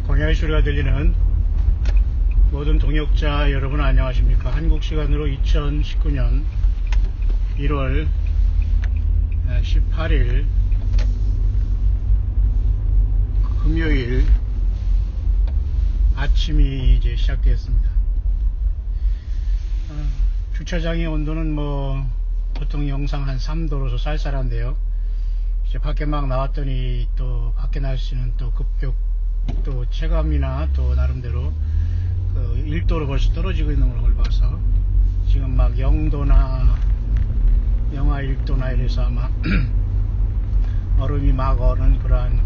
광야의 소리가 들리는 모든 동역자 여러분 안녕하십니까. 한국 시간으로 2019년 1월 18일 금요일 아침이 이제 시작되었습니다. 주차장의 온도는 보통 영상 한 3도로서 쌀쌀한데요. 이제 밖에 막 나왔더니 또 밖에 날씨는 또 급격 또 체감이나 또 나름대로 1도로 벌써 떨어지고 있는 걸 봐서 지금 막 0도나 영하 1도나 이래서 아마 얼음이 막 어는 그러한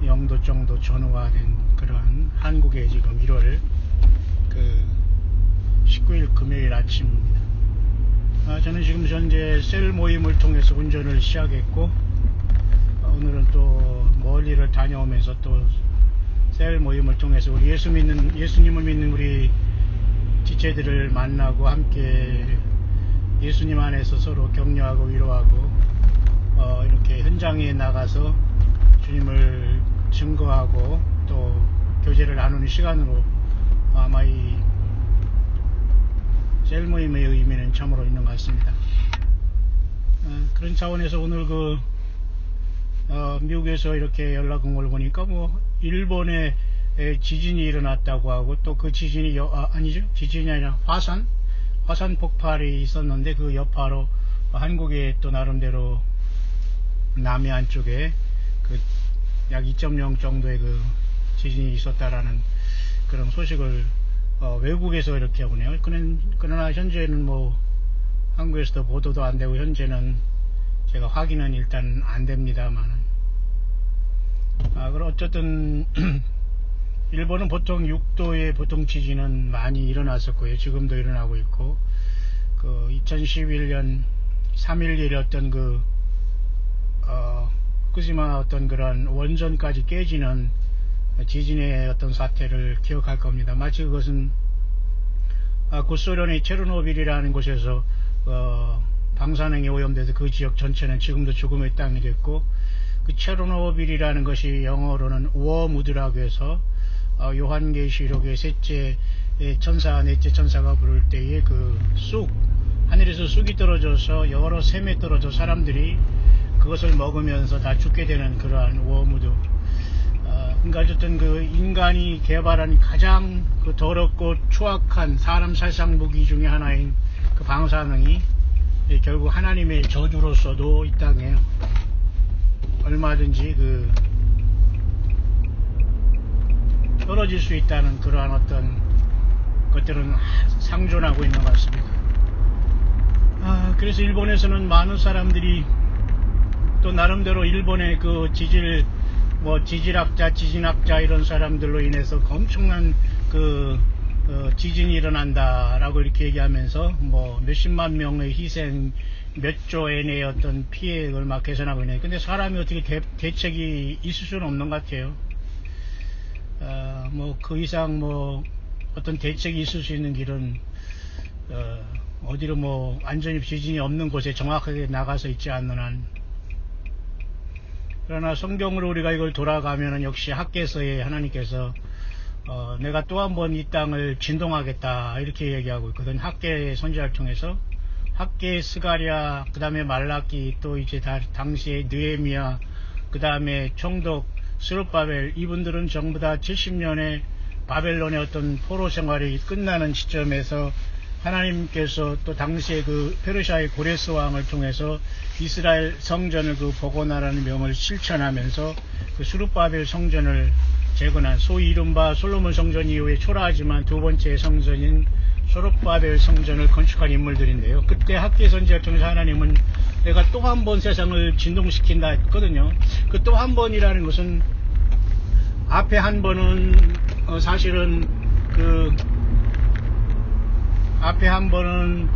0도 정도 전후가 된 그러한 한국의 지금 1월 19일 금요일 아침입니다. 저는 지금 현재 셀 모임을 통해서 운전을 시작했고 오늘은 또 멀리를 다녀오면서 또 셀 모임을 통해서 우리 예수님을 믿는 우리 지체들을 만나고 함께 예수님 안에서 서로 격려하고 위로하고 이렇게 현장에 나가서 주님을 증거하고 또 교제를 나누는 시간으로 아마 이 셀 모임의 의미는 참으로 있는 것 같습니다. 그런 차원에서 오늘 미국에서 이렇게 연락 온 걸 보니까 일본에 지진이 일어났다고 하고 또 그 지진이 아니죠, 지진이 아니라 화산 폭발이 있었는데 그 여파로 한국에 또 나름대로 남해안 쪽에 약 2.0 정도의 지진이 있었다라는 그런 소식을 외국에서 이렇게 오네요. 그러나 현재는 한국에서도 보도도 안 되고 현재는 제가 확인은 일단 안 됩니다만은 그럼 어쨌든 일본은 보통 6도의 보통 지진은 많이 일어났었고요. 지금도 일어나고 있고 2011년 3.11 어떤 후쿠시마 어떤 그런 원전까지 깨지는 지진의 어떤 사태를 기억할 겁니다. 마치 그것은 구소련의 체르노빌이라는 곳에서 방사능이 오염돼서 그 지역 전체는 지금도 죽음의 땅이 됐고 그 체르노빌이라는 것이 영어로는 워무드라고 해서 요한계시록의 셋째 천사 넷째 천사가 부를 때에 하늘에서 쑥이 떨어져서 여러 샘에 떨어져 사람들이 그것을 먹으면서 다 죽게 되는 그러한 워무드. 그러니까 어쨌든 인간이 개발한 가장 더럽고 추악한 사람 살상 무기 중에 하나인 방사능이 결국 하나님의 저주로서도 이 땅에 얼마든지 떨어질 수 있다는 그러한 어떤 것들은 상존하고 있는 것 같습니다. 그래서 일본에서는 많은 사람들이 또 나름대로 일본의 지질학자 이런 사람들로 인해서 엄청난 지진이 일어난다라고 이렇게 얘기하면서 몇십만 명의 희생, 몇 조 엔의 어떤 피해를 막 계산하고 있네요. 근데 사람이 어떻게 대책이 있을 수는 없는 것 같아요. 그 이상 어떤 대책이 있을 수 있는 길은 어디로 완전히 지진이 없는 곳에 정확하게 나가서 있지 않는 한. 그러나 성경으로 우리가 이걸 돌아가면은 역시 학계에서의 하나님께서 내가 또 한 번 이 땅을 진동하겠다 이렇게 얘기하고 있거든. 학계 선지자를 통해서 학계 스가랴, 그 다음에 말라기, 또 이제 당시에 느헤미야, 그 다음에 총독 스룹바벨, 이분들은 전부 다 70년의 바벨론의 어떤 포로 생활이 끝나는 시점에서 하나님께서 또 당시에 페르시아의 고레스 왕을 통해서 이스라엘 성전을 복원하라는 명을 실천하면서 스룹바벨 성전을 재건한 소위 이른바 솔로몬 성전 이후에 초라하지만 두 번째 성전인 스룹바벨 성전을 건축한 인물들인데요. 그때 학계 선지자를 통해서 하나님은 내가 또 한 번 세상을 진동시킨다 했거든요. 그 또 한 번이라는 것은 앞에 한 번은 사실은 앞에 한 번은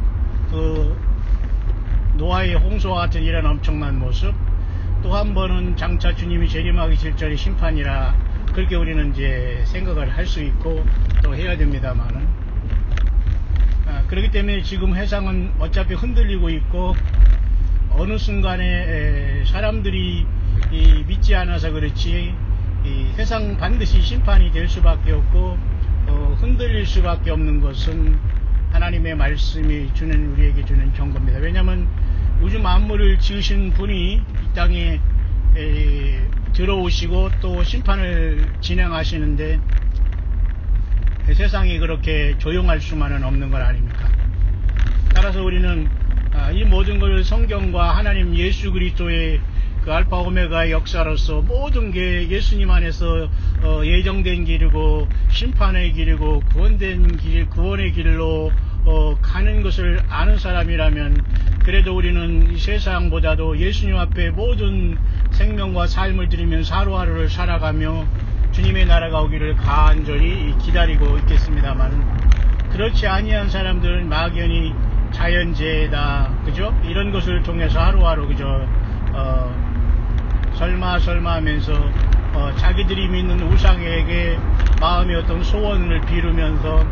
노아의 홍수와 같은 이런 엄청난 모습, 또 한 번은 장차 주님이 재림하기 직전의 심판이라 그렇게 우리는 이제 생각을 할 수 있고 또 해야 됩니다만은 그렇기 때문에 지금 세상은 어차피 흔들리고 있고 어느 순간에 사람들이 믿지 않아서 그렇지 이 세상 반드시 심판이 될 수밖에 없고 흔들릴 수밖에 없는 것은 하나님의 말씀이 주는 우리에게 주는 경고입니다. 왜냐하면 우주 만물을 지으신 분이 이 땅에 들어오시고 또 심판을 진행하시는데 세상이 그렇게 조용할 수만은 없는 것 아닙니까? 따라서 우리는 이 모든 걸 성경과 하나님 예수 그리스도의 그 알파 오메가의 역사로서 모든 게 예수님 안에서 예정된 길이고 심판의 길이고 구원된 길, 구원의 길로 가는 것을 아는 사람이라면 그래도 우리는 이 세상보다도 예수님 앞에 모든 생명과 삶을 드리면서 하루하루를 살아가며 주님의 나라가 오기를 간절히 기다리고 있겠습니다만 그렇지 아니한 사람들은 막연히 자연재해다 그죠? 이런 것을 통해서 하루하루 그저 설마 하면서 자기들이 믿는 우상에게 마음의 어떤 소원을 비루면서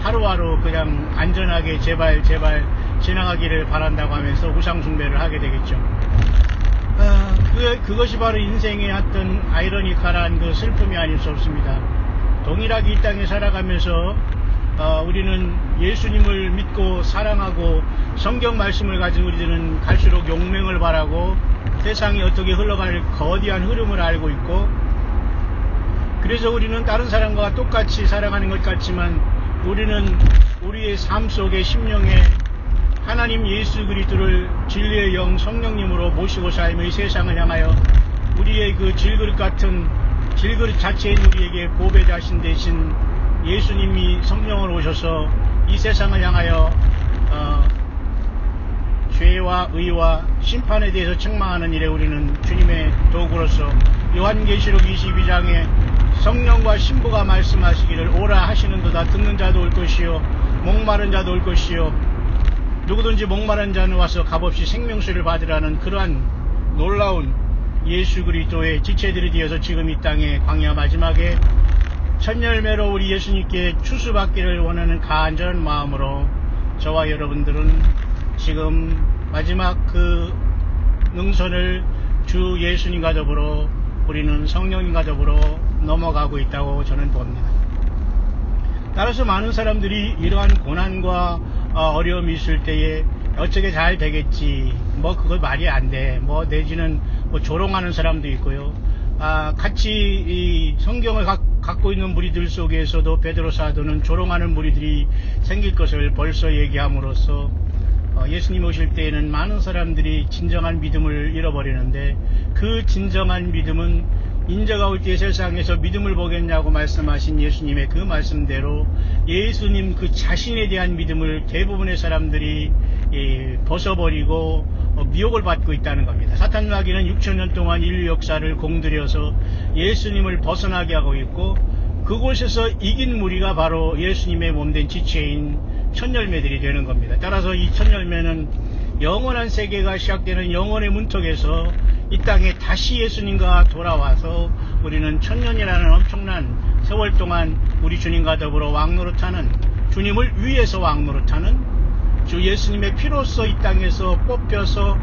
하루하루 그냥 안전하게 제발 지나가기를 바란다고 하면서 우상 숭배를 하게 되겠죠. 그것이 바로 인생의 어떤 아이러니컬한 그 슬픔이 아닐 수 없습니다. 동일하게 이 땅에 살아가면서 우리는 예수님을 믿고 사랑하고 성경 말씀을 가진 우리들은 갈수록 용맹을 바라고 세상이 어떻게 흘러갈 거대한 흐름을 알고 있고 그래서 우리는 다른 사람과 똑같이 살아가는 것 같지만 우리는 우리의 삶 속에 심령에 하나님 예수 그리스도를 진리의 영 성령님으로 모시고 살며 이 세상을 향하여 우리의 그 질그릇 같은 질그릇 자체인 우리에게 보배자신 대신 예수님이 성령으로 오셔서 이 세상을 향하여 죄와 의와 심판에 대해서 책망하는 일에 우리는 주님의 도구로서 요한계시록 22장에 성령과 신부가 말씀하시기를 오라 하시는도다. 듣는 자도 올 것이요 목마른 자도 올 것이요 누구든지 목마른 자는 와서 값없이 생명수를 받으라는 그러한 놀라운 예수 그리스도의 지체들이 되어서 지금 이 땅에 광야 마지막에 첫 열매로 우리 예수님께 추수받기를 원하는 간절한 마음으로 저와 여러분들은 지금 마지막 그 능선을 주 예수님과 더불어 우리는 성령님과 더불어 넘어가고 있다고 저는 봅니다. 따라서 많은 사람들이 이러한 고난과 어려움이 있을 때에 어떻게 잘 되겠지 그거 말이 안 돼 내지는 조롱하는 사람도 있고요. 같이 이 성경을 갖고 있는 무리들 속에서도 베드로 사도는 조롱하는 무리들이 생길 것을 벌써 얘기함으로써 예수님 오실 때에는 많은 사람들이 진정한 믿음을 잃어버리는데 그 진정한 믿음은 인자가 올 때 세상에서 믿음을 보겠냐고 말씀하신 예수님의 그 말씀대로 예수님 그 자신에 대한 믿음을 대부분의 사람들이 벗어버리고 미혹을 받고 있다는 겁니다. 사탄 마귀는 6,000년 동안 인류 역사를 공들여서 예수님을 벗어나게 하고 있고 그곳에서 이긴 무리가 바로 예수님의 몸된 지체인 첫열매들이 되는 겁니다. 따라서 이 첫열매는 영원한 세계가 시작되는 영원의 문턱에서 이 땅에 다시 예수님과 돌아와서 우리는 천년이라는 엄청난 세월 동안 우리 주님과 더불어 왕노릇하는 주님을 위해서 왕노릇하는 주 예수님의 피로써 이 땅에서 뽑혀서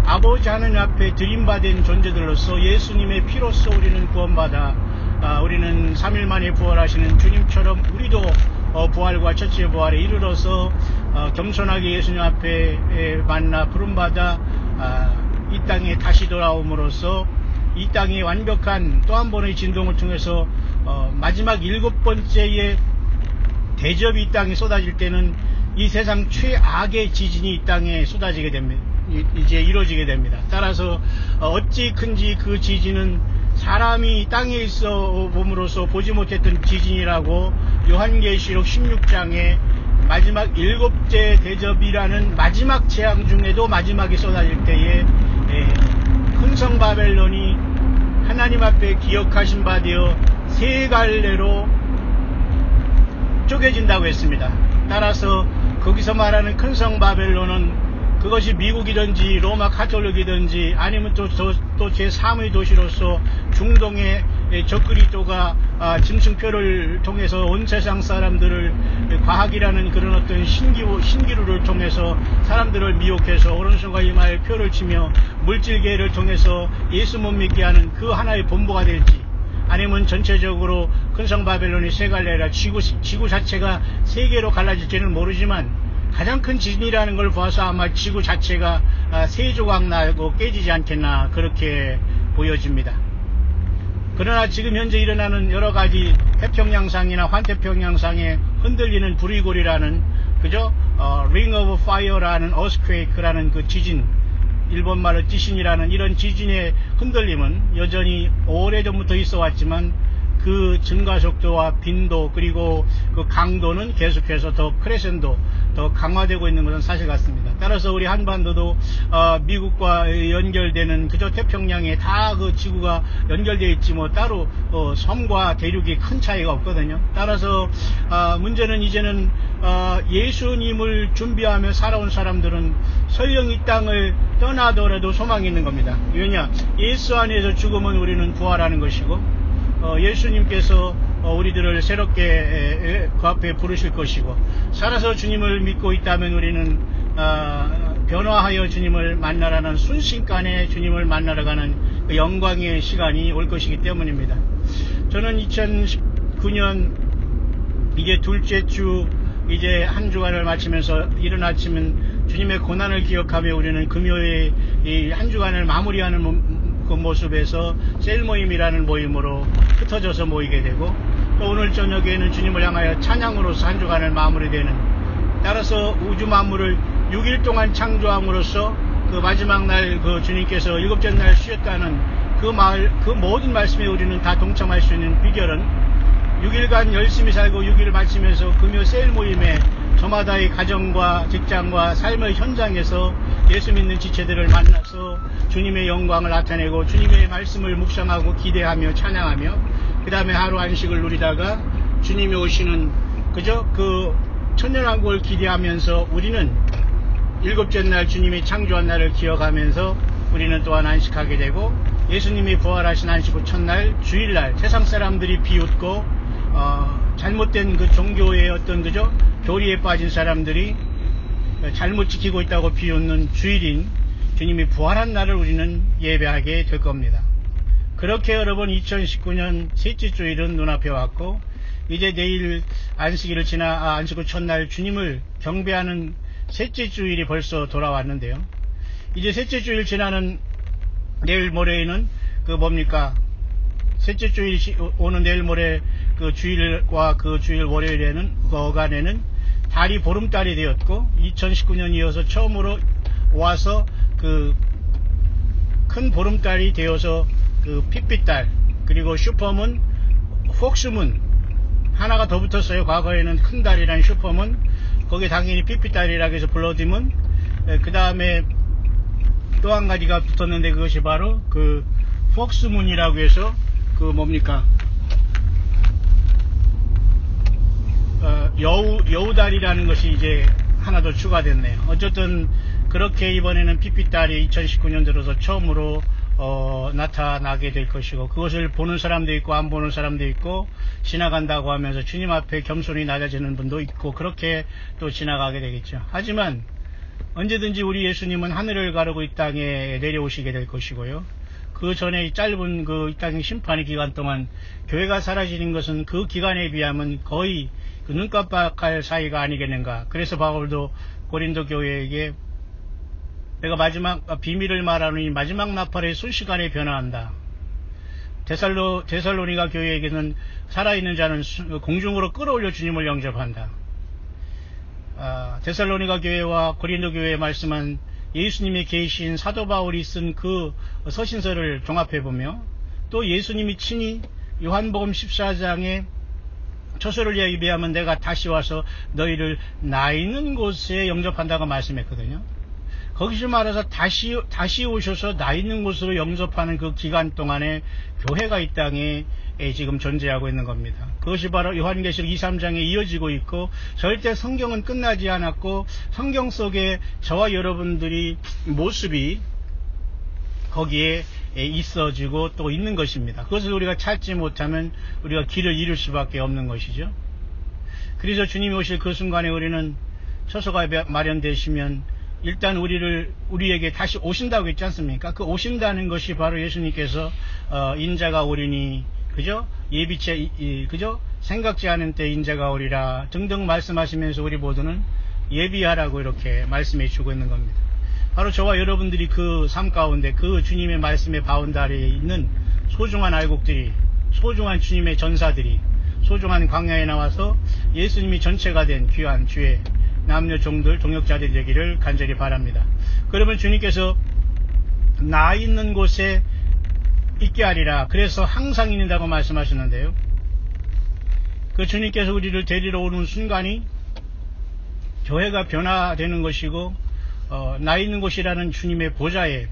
아버지 하나님 앞에 드림받은 존재들로서 예수님의 피로써 우리는 구원받아 우리는 3일 만에 부활하시는 주님처럼 우리도 부활과 첫째 부활에 이르러서 겸손하게 예수님 앞에 만나 부름받아 이 땅에 다시 돌아옴으로써 이 땅이 완벽한 또 한 번의 진동을 통해서 마지막 7번째의 대접이 이 땅에 쏟아질 때는 이 세상 최악의 지진이 이 땅에 쏟아지게 됩니다. 이제 이루어지게 됩니다. 따라서 어찌 큰지 그 지진은 사람이 땅에 있어 봄으로써 보지 못했던 지진이라고 요한계시록 16장에 마지막 7째 대접이라는 마지막 재앙 중에도 마지막에 쏟아질 때에 큰 성 바벨론이 하나님 앞에 기억하신 바 되어 세 갈래로 쪼개진다고 했습니다. 따라서 거기서 말하는 큰 성 바벨론은 그것이 미국이든지 로마 카톨릭이든지 아니면 또 제3의 도시로서 중동의 적그리스도가 짐승표를 통해서 온 세상 사람들을 과학이라는 그런 어떤 신기루를 통해서 사람들을 미혹해서 오른손과 이마에 표를 치며 물질계를 통해서 예수 못 믿게 하는 그 하나의 본보가 될지, 아니면 전체적으로 큰성 바벨론이 세 갈래라 지구 자체가 세 개로 갈라질지는 모르지만 가장 큰 지진이라는 걸 봐서 아마 지구 자체가 세 조각 나고 깨지지 않겠나 그렇게 보여집니다. 그러나 지금 현재 일어나는 여러가지 태평양상이나 환태평양상에 흔들리는 브리골이라는 그죠? Ring of Fire라는 Earthquake라는 그 지진, 일본말로 지신이라는 이런 지진의 흔들림은 여전히 오래전부터 있어 왔지만 그 증가 속도와 빈도 그리고 그 강도는 계속해서 더 크레센도, 더 강화되고 있는 것은 사실 같습니다. 따라서 우리 한반도도 미국과 연결되는 그저 태평양에 다 그 지구가 연결되어 있지 뭐 따로 섬과 대륙이 큰 차이가 없거든요. 따라서 문제는 이제는 예수님을 준비하며 살아온 사람들은 설령 이 땅을 떠나더라도 소망이 있는 겁니다. 왜냐? 예수 안에서 죽으면 우리는 부활하는 것이고 예수님께서 우리들을 새롭게 그 앞에 부르실 것이고, 살아서 주님을 믿고 있다면 우리는 변화하여 주님을 만나라는 순식간에 주님을 만나러 가는 그 영광의 시간이 올 것이기 때문입니다. 저는 2019년 이제 둘째 주 이제 한 주간을 마치면서 이른 아침은 주님의 고난을 기억하며 우리는 금요일 이 한 주간을 마무리하는 그 모습에서 셀 모임이라는 모임으로 흩어져서 모이게 되고, 또 오늘 저녁에는 주님을 향하여 찬양으로서 한 주간을 마무리되는, 따라서 우주 만물을 6일 동안 창조함으로써 그 마지막 날 그 주님께서 일곱째 날 쉬었다는 그 모든 말씀에 우리는 다 동참할 수 있는 비결은 6일간 열심히 살고 6일을 마치면서 금요 셀 모임에 저마다의 가정과 직장과 삶의 현장에서 예수 믿는 지체들을 만나서 주님의 영광을 나타내고 주님의 말씀을 묵상하고 기대하며 찬양하며 그 다음에 하루 안식을 누리다가 주님이 오시는 그저 그 천년왕국을 기대하면서 우리는 일곱째 날 주님이 창조한 날을 기억하면서 우리는 또한 안식하게 되고, 예수님이 부활하신 안식 후 첫날 주일날 세상 사람들이 비웃고 잘못된 그 종교의 어떤 그저 교리에 빠진 사람들이 잘못 지키고 있다고 비웃는 주일인 주님이 부활한 날을 우리는 예배하게 될 겁니다. 그렇게 여러분 2019년 셋째 주일은 눈앞에 왔고, 이제 내일 안식일을 지나 안식 후 첫날 주님을 경배하는 셋째 주일이 벌써 돌아왔는데요. 이제 셋째 주일 지나는 내일 모레에는 그 뭡니까? 셋째 주일 오는 내일 모레 그 주일과 그 주일 월요일에는 그 어간에는 달이 보름달이 되었고, 2019년 이어서 처음으로 와서 그 큰 보름달이 되어서 그 핏빛달, 그리고 슈퍼문, 폭스문 하나가 더 붙었어요. 과거에는 큰 달이라는 슈퍼문, 거기에 당연히 핏빛달이라고 해서 블러드문, 그 다음에 또 한 가지가 붙었는데 그것이 바로 그 폭스문이라고 해서 그 뭡니까? 여우달이라는 것이 이제 하나 더 추가됐네요. 어쨌든 그렇게 이번에는 핏빛달이 2019년 들어서 처음으로 나타나게 될 것이고, 그것을 보는 사람도 있고 안 보는 사람도 있고, 지나간다고 하면서 주님 앞에 겸손히 낮아지는 분도 있고, 그렇게 또 지나가게 되겠죠. 하지만 언제든지 우리 예수님은 하늘을 가르고 이 땅에 내려오시게 될 것이고요. 그 전에 이 짧은 그 이 땅의 심판의 기간 동안 교회가 사라지는 것은 그 기간에 비하면 거의 그 눈 깜빡할 사이가 아니겠는가. 그래서 바울도 고린도 교회에게 내가 마지막 비밀을 말하노니 마지막 나팔의 순식간에 변화한다. 데살로니가 교회에게는 살아있는 자는 공중으로 끌어올려 주님을 영접한다. 데살로니가 교회와 고린도 교회에 말씀한 예수님이 계신 사도 바울이 쓴 그 서신서를 종합해보며, 또 예수님이 친히 요한복음 14장에 처소를 예비하면 내가 다시 와서 너희를 나 있는 곳에 영접한다고 말씀했거든요. 거기서 말해서 다시 오셔서 나 있는 곳으로 영접하는 그 기간 동안에 교회가 이 땅에 지금 존재하고 있는 겁니다. 그것이 바로 요한계시록 2, 3장에 이어지고 있고, 절대 성경은 끝나지 않았고, 성경 속에 저와 여러분들이 모습이 거기에 있어지고 또 있는 것입니다. 그것을 우리가 찾지 못하면 우리가 길을 잃을 수밖에 없는 것이죠. 그래서 주님이 오실 그 순간에 우리는 처소가 마련되시면 일단 우리에게 다시 오신다고 했지 않습니까? 그 오신다는 것이 바로 예수님께서 인자가 오리니, 그죠? 그죠? 생각지 않은 때 인자가 오리라 등등 말씀하시면서 우리 모두는 예비하라고 이렇게 말씀해 주고 있는 겁니다. 바로 저와 여러분들이 그 삶 가운데 그 주님의 말씀의 바운다리에 있는 소중한 알곡들이, 소중한 주님의 전사들이 소중한 광야에 나와서 예수님이 전체가 된 귀한 주의 남녀 종들, 동역자들이 되기를 간절히 바랍니다. 그러면 주님께서 나 있는 곳에 있게 하리라. 그래서 항상 있는다고 말씀하셨는데요. 그 주님께서 우리를 데리러 오는 순간이 교회가 변화되는 것이고, 나 있는 곳이라는 주님의 보좌에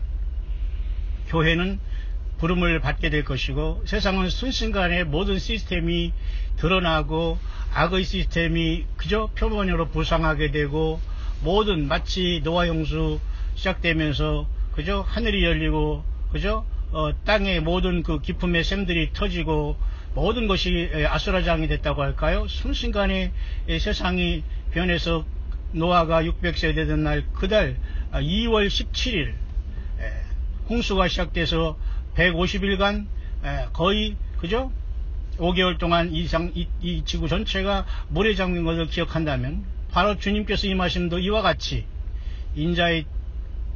교회는 부름을 받게 될 것이고, 세상은 순식간에 모든 시스템이 드러나고 악의 시스템이 그저 표면으로 부상하게 되고, 모든 마치 노아 홍수 시작되면서 그저 하늘이 열리고 그저 땅의 모든 그 기품의 샘들이 터지고 모든 것이 아수라장이 됐다고 할까요? 순식간에 세상이 변해서 노아가 600세 되던 날 그달 2월 17일 홍수가 시작돼서 150일간 거의 그죠? 5개월 동안 이 지구 전체가 물에 잠긴 것을 기억한다면 바로 주님께서 임하심도 이와 같이 인자의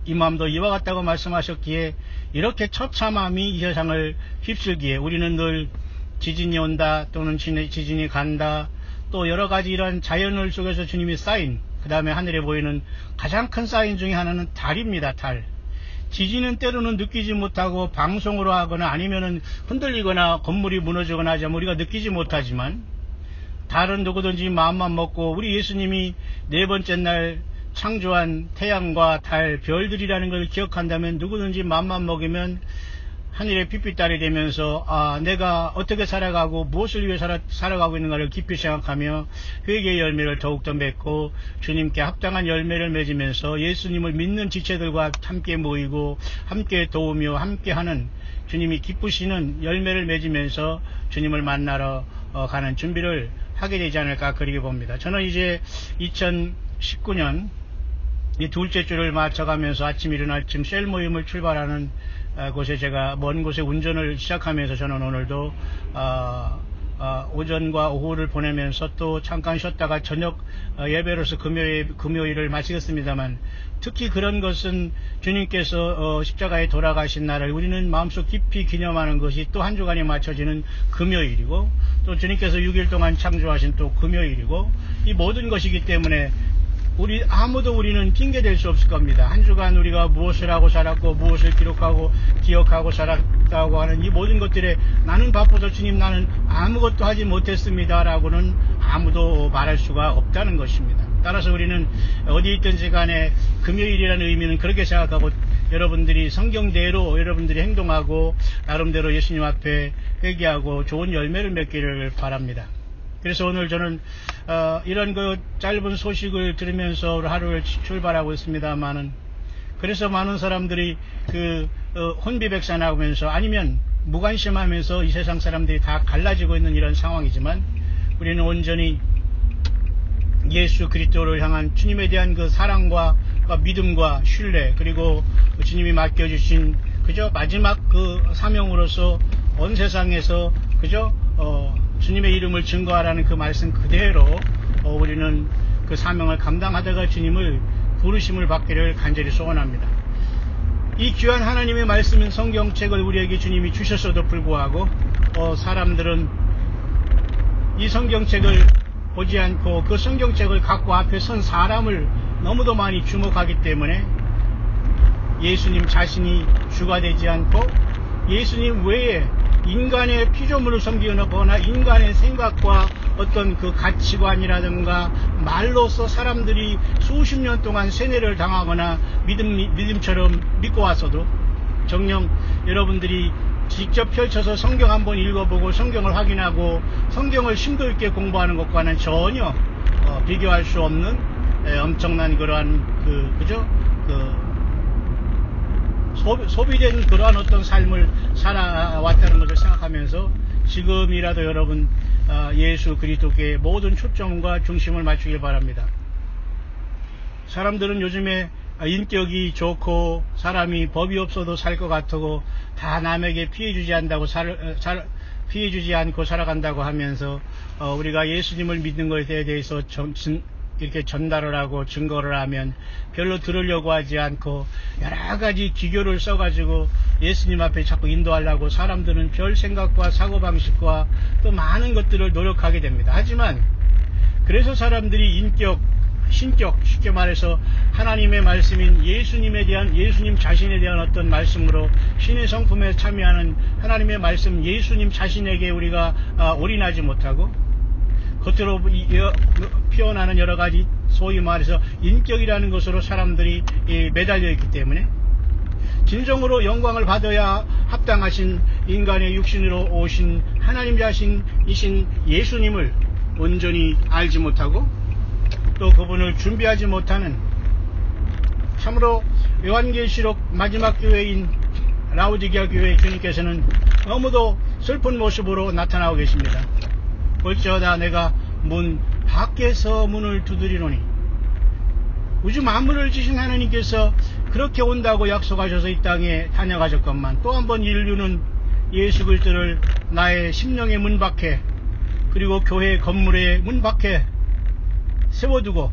임함도 이와 같다고 말씀하셨기에 이렇게 처참함이 이 세상을 휩쓸기에 우리는 늘 지진이 온다 또는 지진이 간다 또 여러가지 이런 자연을 속에서 주님이 쌓인 그 다음에 하늘에 보이는 가장 큰 사인 중에 하나는 달입니다. 달. 지진은 때로는 느끼지 못하고 방송으로 하거나 아니면은 흔들리거나 건물이 무너지거나 하자면 우리가 느끼지 못하지만 달은 누구든지 마음만 먹고 우리 예수님이 네 번째 날 창조한 태양과 달, 별들이라는 걸 기억한다면 누구든지 마음만 먹이면 하늘의 빛빛달이 되면서 내가 어떻게 살아가고 무엇을 위해 살아가고 있는가를 깊이 생각하며 회개의 열매를 더욱더 맺고 주님께 합당한 열매를 맺으면서 예수님을 믿는 지체들과 함께 모이고 함께 도우며 함께하는 주님이 기쁘시는 열매를 맺으면서 주님을 만나러 가는 준비를 하게 되지 않을까 그렇게 봅니다. 저는 이제 2019년 이 둘째 주를 맞춰가면서 아침 일어나 지금 셀 모임을 출발하는 곳에 제가 먼 곳에 운전을 시작하면서 저는 오늘도 오전과 오후를 보내면서 또 잠깐 쉬었다가 저녁 예배로서 금요일을 마치겠습니다만 특히 그런 것은 주님께서 십자가에 돌아가신 날을 우리는 마음속 깊이 기념하는 것이 또 한 주간에 맞춰지는 금요일이고 또 주님께서 6일 동안 창조하신 또 금요일이고 이 모든 것이기 때문에 우리는 핑계댈 수 없을 겁니다. 한 주간 우리가 무엇을 하고 살았고 무엇을 기억하고 살았다고 하는 이 모든 것들에 나는 바빠서 주님 나는 아무것도 하지 못했습니다 라고는 아무도 말할 수가 없다는 것입니다. 따라서 우리는 어디 있든지 간에 금요일이라는 의미는 그렇게 생각하고 여러분들이 성경대로 여러분들이 행동하고 나름대로 예수님 앞에 회개하고 좋은 열매를 맺기를 바랍니다. 그래서 오늘 저는 이런 그 짧은 소식을 들으면서 하루를 출발하고 있습니다만은 그래서 많은 사람들이 혼비백산하면서 아니면 무관심하면서 이 세상 사람들이 다 갈라지고 있는 이런 상황이지만 우리는 온전히 예수 그리스도를 향한 주님에 대한 그 사랑과 믿음과 신뢰 그리고 주님이 맡겨주신 그저 마지막 그 사명으로서 온 세상에서 그저 주님의 이름을 증거하라는 그 말씀 그대로 우리는 그 사명을 감당하다가 주님을 부르심을 받기를 간절히 소원합니다. 이 귀한 하나님의 말씀인 성경책을 우리에게 주님이 주셨어도 불구하고 사람들은 이 성경책을 보지 않고 그 성경책을 갖고 앞에 선 사람을 너무도 많이 주목하기 때문에 예수님 자신이 주가 되지 않고 예수님 외에 인간의 피조물을 섬기거나 인간의 생각과 어떤 그 가치관이라든가 말로서 사람들이 수십 년 동안 세뇌를 당하거나 믿음처럼 믿고 왔어도 정녕 여러분들이 직접 펼쳐서 성경 한번 읽어보고 성경을 확인하고 성경을 심도 있게 공부하는 것과는 전혀 비교할 수 없는 엄청난 그러한 소비된 그러한 어떤 삶을 살아왔다는 것을 생각하면서 지금이라도 여러분 예수 그리스도께 모든 초점과 중심을 맞추길 바랍니다. 사람들은 요즘에 인격이 좋고 사람이 법이 없어도 살 것 같고 다 남에게 피해주지 않고 살아간다고 하면서 우리가 예수님을 믿는 것에 대해서 이렇게 전달을 하고 증거를 하면 별로 들으려고 하지 않고 여러가지 기교를 써가지고 예수님 앞에 자꾸 인도하려고 사람들은 별 생각과 사고방식과 또 많은 것들을 노력하게 됩니다. 하지만 그래서 사람들이 인격, 신격, 쉽게 말해서 하나님의 말씀인 예수님 자신에 대한 어떤 말씀으로 신의 성품에 참여하는 하나님의 말씀 예수님 자신에게 우리가 올인하지 못하고 겉으로 피어나는 여러가지 소위 말해서 인격이라는 것으로 사람들이 매달려 있기 때문에 진정으로 영광을 받아야 합당하신 인간의 육신으로 오신 하나님 자신이신 예수님을 온전히 알지 못하고 또 그분을 준비하지 못하는 참으로 요한계시록 마지막 교회인 라오디게아 교회의 주님께서는 너무도 슬픈 모습으로 나타나고 계십니다. 볼지어다 내가 문 밖에서 문을 두드리노니 우주 만물을 지신 하나님께서 그렇게 온다고 약속하셔서 이 땅에 다녀가셨건만 또 한번 인류는 예수 그리스도를 나의 심령의 문 밖에 그리고 교회 건물의 문 밖에 세워두고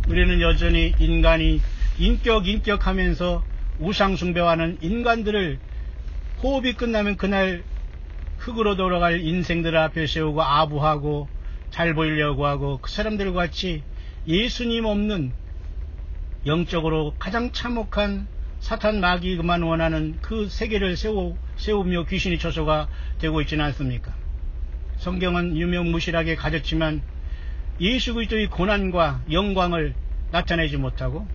우리는 여전히 인간이 인격하면서 우상숭배하는 인간들을 호흡이 끝나면 그날 흙으로 돌아갈 인생들 앞에 세우고 아부하고 잘 보이려고 하고 그 사람들과 같이 예수님 없는 영적으로 가장 참혹한 사탄 마귀만 원하는 그 세계를 세우며 귀신이 처소가 되고 있지는 않습니까? 성경은 유명무실하게 가졌지만 예수 그리스도의 고난과 영광을 나타내지 못하고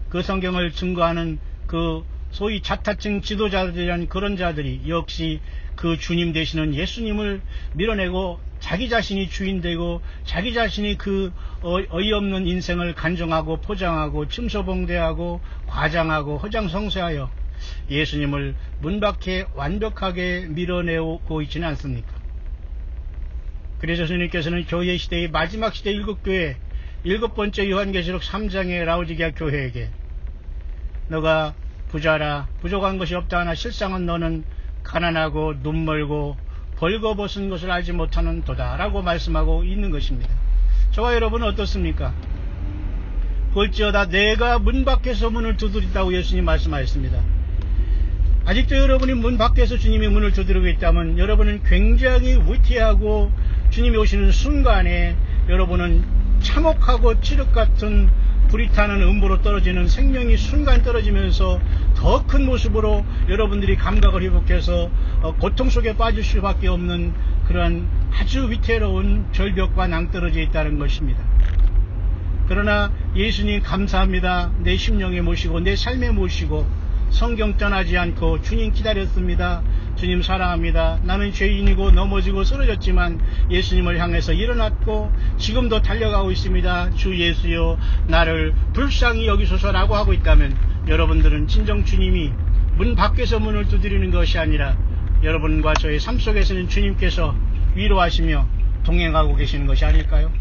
그 성경을 증거하는 그 소위 자타층 지도자들이란 그런 자들이 역시 그 주님 되시는 예수님을 밀어내고 자기 자신이 주인되고 자기 자신이 그 어이없는 인생을 간정하고 포장하고 침소봉대하고 과장하고 허장성세하여 예수님을 문 밖에 완벽하게 밀어내고 있지는 않습니까? 그래서 주님께서는 교회 시대의 마지막 시대 일곱교회 7번째 요한계시록 3장의 라오디게아 교회에게 너가 부자라 부족한 것이 없다 하나 실상은 너는 가난하고 눈멀고 벌거벗은 것을 알지 못하는 도다 라고 말씀하고 있는 것입니다. 저와 여러분은 어떻습니까? 볼지어다 내가 문 밖에서 문을 두드린다고 예수님 말씀하셨습니다. 아직도 여러분이 문 밖에서 주님이 문을 두드리고 있다면 여러분은 굉장히 위태하고 주님이 오시는 순간에 여러분은 참혹하고 칠흑같은 불이 타는 음부로 떨어지는 생명이 순간 떨어지면서 더 큰 모습으로 여러분들이 감각을 회복해서 고통 속에 빠질 수밖에 없는 그러한 아주 위태로운 절벽과 낭떠러져 있다는 것입니다. 그러나 예수님 감사합니다. 내 심령에 모시고 내 삶에 모시고 성경 떠나지 않고 주님 기다렸습니다. 주님 사랑합니다. 나는 죄인이고 넘어지고 쓰러졌지만 예수님을 향해서 일어났고 지금도 달려가고 있습니다. 주 예수여 나를 불쌍히 여기소서라고 하고 있다면 여러분들은 진정 주님이 문 밖에서 문을 두드리는 것이 아니라 여러분과 저의 삶 속에서는 주님께서 위로하시며 동행하고 계시는 것이 아닐까요?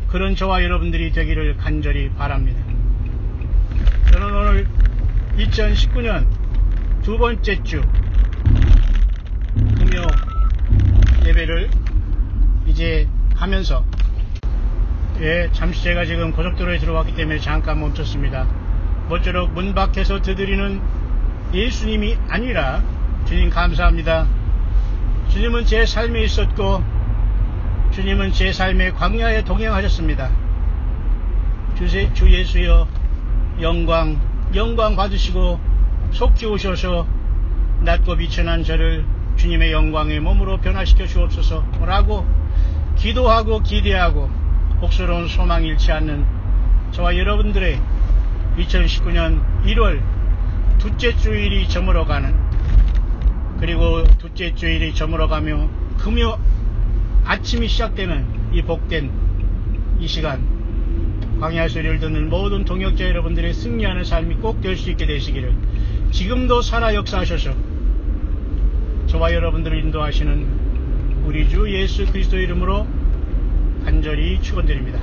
그런 저와 여러분들이 되기를 간절히 바랍니다. 저는 오늘 2019년 두 번째 주 금요 예배를 이제 하면서 잠시 제가 지금 고속도로에 들어왔기 때문에 잠깐 멈췄습니다. 모쪼록 문 밖에서 두드리는 예수님이 아니라 주님 감사합니다. 주님은 제 삶에 있었고 주님은 제 삶의 광야에 동행하셨습니다. 주 예수여 영광 받으시고 속히 오셔서 낮고 비천한 저를 주님의 영광의 몸으로 변화시켜 주옵소서 라고 기도하고 기대하고 복스러운 소망 잃지 않는 저와 여러분들의 2019년 1월 둘째 주일이 저물어가는 그리고 둘째 주일이 저물어가며 금요 아침이 시작되는 이 복된 이 시간, 광야 소리를 듣는 모든 동역자 여러분들의 승리하는 삶이 꼭 될 수 있게 되시기를 지금도 살아 역사하셔서 저와 여러분들을 인도하시는 우리 주 예수 그리스도 이름으로 간절히 축원드립니다.